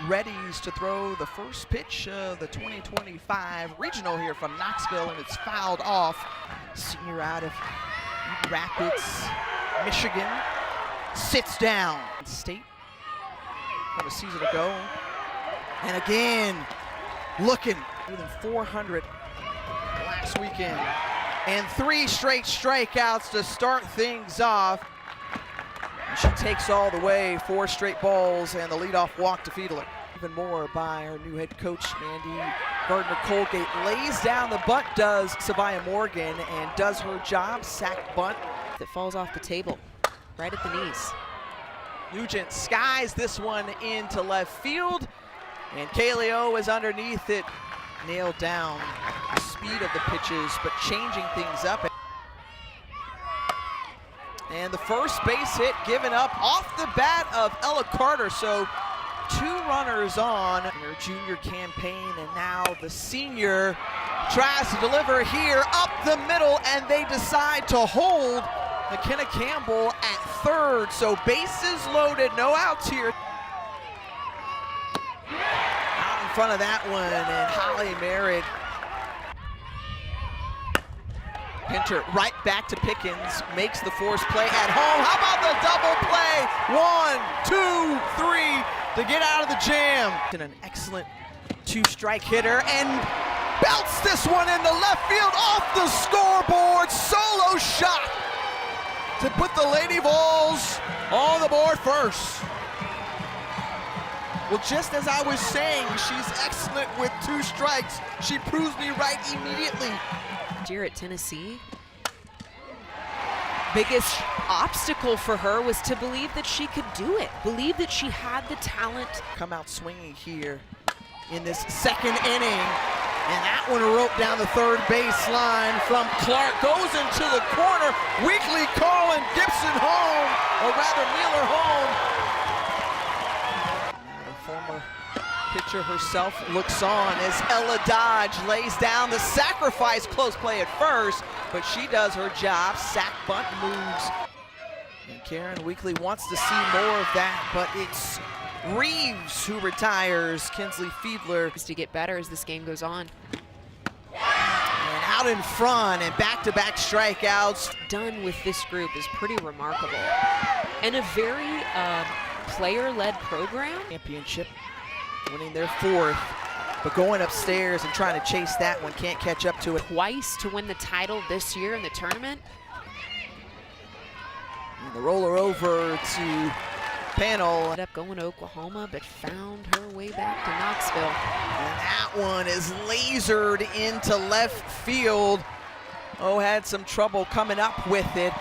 readies to throw the first pitch of the 2025 regional here from Knoxville, and it's fouled off. Senior out of Rapids, Michigan, sits down. State from a season ago, and again looking more than 400 last weekend, and 3 straight strikeouts to start things off. And she takes all the way, 4 straight balls and the leadoff walk to Fiedler. Even more by our new head coach, Mandy Gardner-Colgate. Lays down the bunt, does Savia Morgan, and does her job, sack bunt. That falls off the table, right at the knees. Nugent skies this one into left field, and Kaleo is underneath it. Nailed down the speed of the pitches, but changing things up. And the first base hit given up off the bat of Ella Carter. So 2 runners on in her junior campaign, and now the senior tries to deliver here up the middle, and they decide to hold McKenna Campbell at third. So bases loaded, no outs here. Out in front of that one, and Holly Merritt. Pinter right back to Pickens, makes the force play at home. How about the double play? 1, 2, 3 to get out of the jam. And an excellent 2-strike hitter, and belts this one into left field off the scoreboard. Solo shot to put the Lady Vols on the board first. Well, just as I was saying, she's excellent with 2 strikes. She proves me right immediately. Here at Tennessee, biggest obstacle for her was to believe that she could do it, believe that she had the talent. Come out swinging here in this second inning, and that one roped down the third baseline from Clark, goes into the corner. Weekly calling Gibson home, or rather Wheeler home. The former pitcher herself looks on as Ella Dodge lays down the sacrifice. Close play at first, but she does her job. Sack bunt moves. And Karen Weekly wants to see more of that, but it's Reeves who retires. Kinsley Fiedler To get better as this game goes on. and out in front, and back-to-back strikeouts. Done with this group is pretty remarkable. And a very player-led program. Championship, winning their 4th, but going upstairs and trying to chase that one, can't catch up to it. Twice to win the title this year in the tournament. And the roller over to Panel. Ended up going to Oklahoma, but found her way back to Knoxville. And that one is lasered into left field. Oh, had some trouble coming up with it.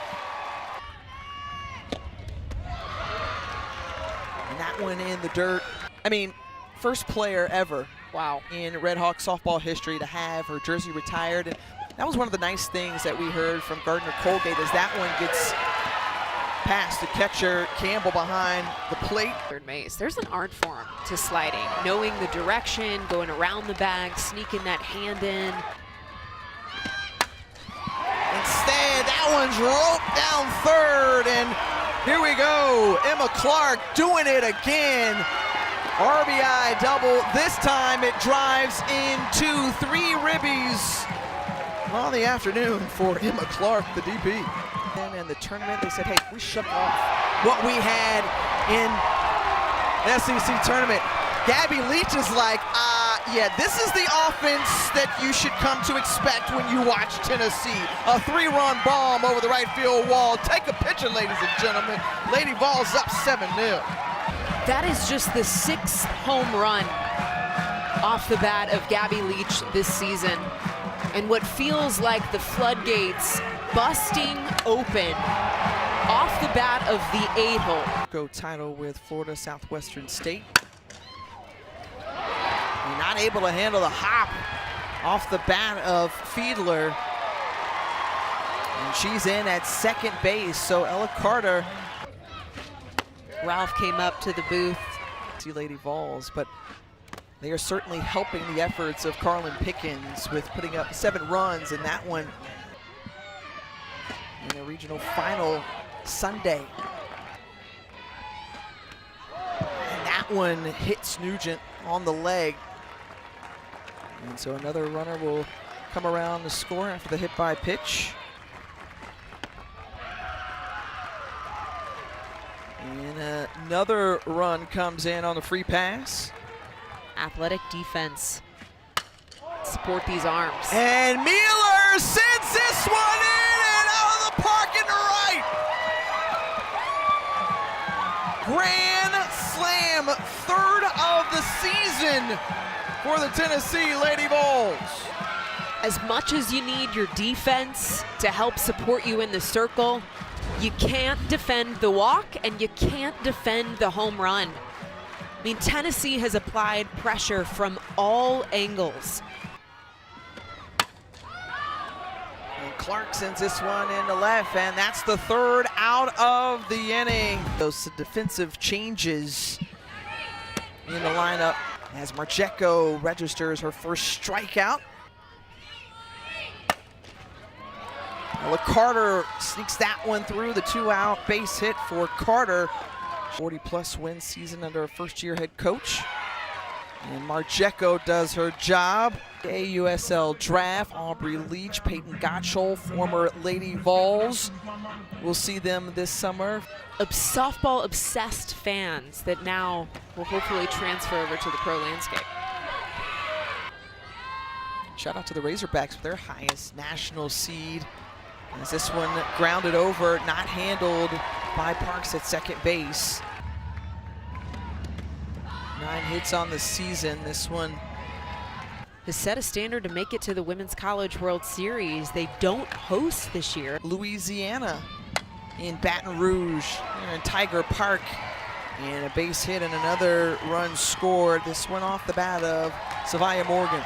And that one in the dirt. I mean, first player ever, Wow, in Red Hawk softball history to have her jersey retired. And that was one of the nice things that we heard from Gardner-Colgate, as that one gets past the catcher Campbell behind the plate. third base. There's an art form to sliding, knowing the direction, going around the bag, sneaking that hand in. Instead, that one's roped down third, and here we go. Emma Clark doing it again. RBI double. This time it drives into 3 ribbies on the afternoon for Emma Clark, the DP. And in the tournament, they said, hey, we shook off what we had in the SEC tournament. Gabby Leach is like, yeah, this is the offense that you should come to expect when you watch Tennessee. A 3-run bomb over the right field wall. Take a picture, ladies and gentlemen. Lady Vols up 7-0. That is just the 6th home run off the bat of Gabby Leach this season. And what feels like the floodgates busting open off the bat of the 8-hole. Go title with Florida Southwestern State. You're not able to handle the hop off the bat of Fiedler. And she's in at second base, so Ella Carter. Ralph came up to the booth. See Lady Vols, but they are certainly helping the efforts of Carlin Pickens with putting up 7 runs in that one in the regional final Sunday. And that that one hits Nugent on the leg. And so another runner will come around to score after the hit by pitch. And another run comes in on the free pass. Athletic defense. Support these arms. And Mueller sends this one in and out of the park and to right. Grand slam, third of the season for the Tennessee Lady Vols. As much as you need your defense to help support you in the circle, you can't defend the walk and you can't defend the home run. I mean, Tennessee has applied pressure from all angles. And Clark sends this one into left, and that's the third out of the inning. Those defensive changes in the lineup as Marcheco registers her first strikeout. Carter sneaks that one through, the 2-out base hit for Carter. 40-plus win season under a first-year head coach. And Marcheco does her job. AUSL draft, Aubrey Leach, Peyton Gottschall, former Lady Vols. We'll see them this summer. Softball-obsessed fans that now will hopefully transfer over to the pro landscape. Shout out to the Razorbacks with their highest national seed. As this one grounded over, not handled by Parks at second base. 9 hits on the season. This one has set a standard to make it to the Women's College World Series. They don't host this year. Louisiana in Baton Rouge, here in Tiger Park. And a base hit and another run scored. This one off the bat of Savia Morgan.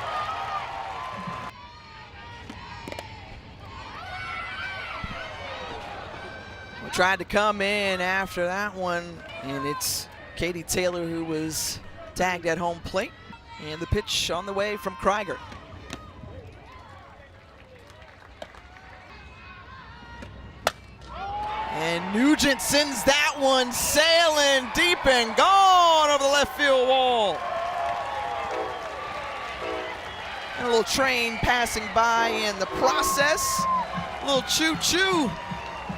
Tried to come in after that one, and it's Katie Taylor who was tagged at home plate. And the pitch on the way from Krieger. And Nugent sends that one sailing deep and gone over the left field wall. And a little train passing by in the process. A little choo-choo.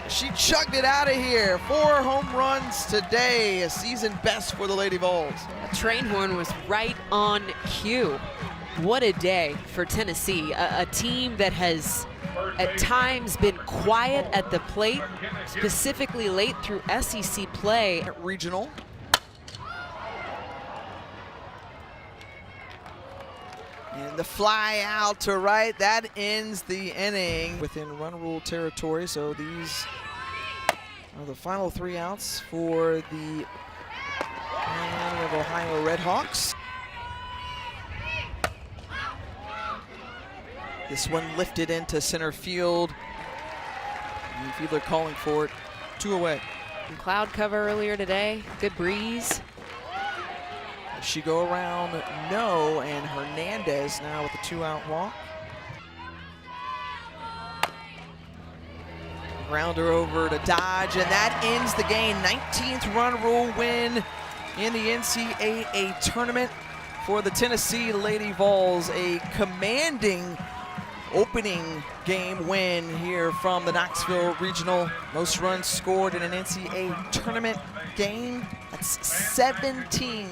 She chugged it out of here. 4 home runs today, a season best for the Lady Vols. The train horn was right on cue. What a day for Tennessee, a team that has at times been quiet at the plate, specifically late through SEC play. Regional. And the fly out to right, that ends the inning within run rule territory. So these are the final 3 outs for the Miami of Ohio Redhawks. This one lifted into center field. And Fiedler calling for it. 2 away. Some cloud cover earlier today, good breeze. She go around? No, and Hernandez now with the 2-out walk. Grounder over to Dodge, and that ends the game. 19th run rule win in the NCAA tournament for the Tennessee Lady Vols. A commanding opening game win here from the Knoxville Regional. Most runs scored in an NCAA tournament game. That's 17.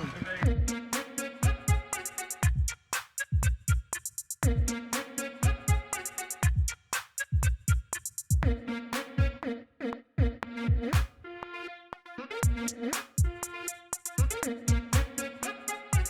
Mm-hmm.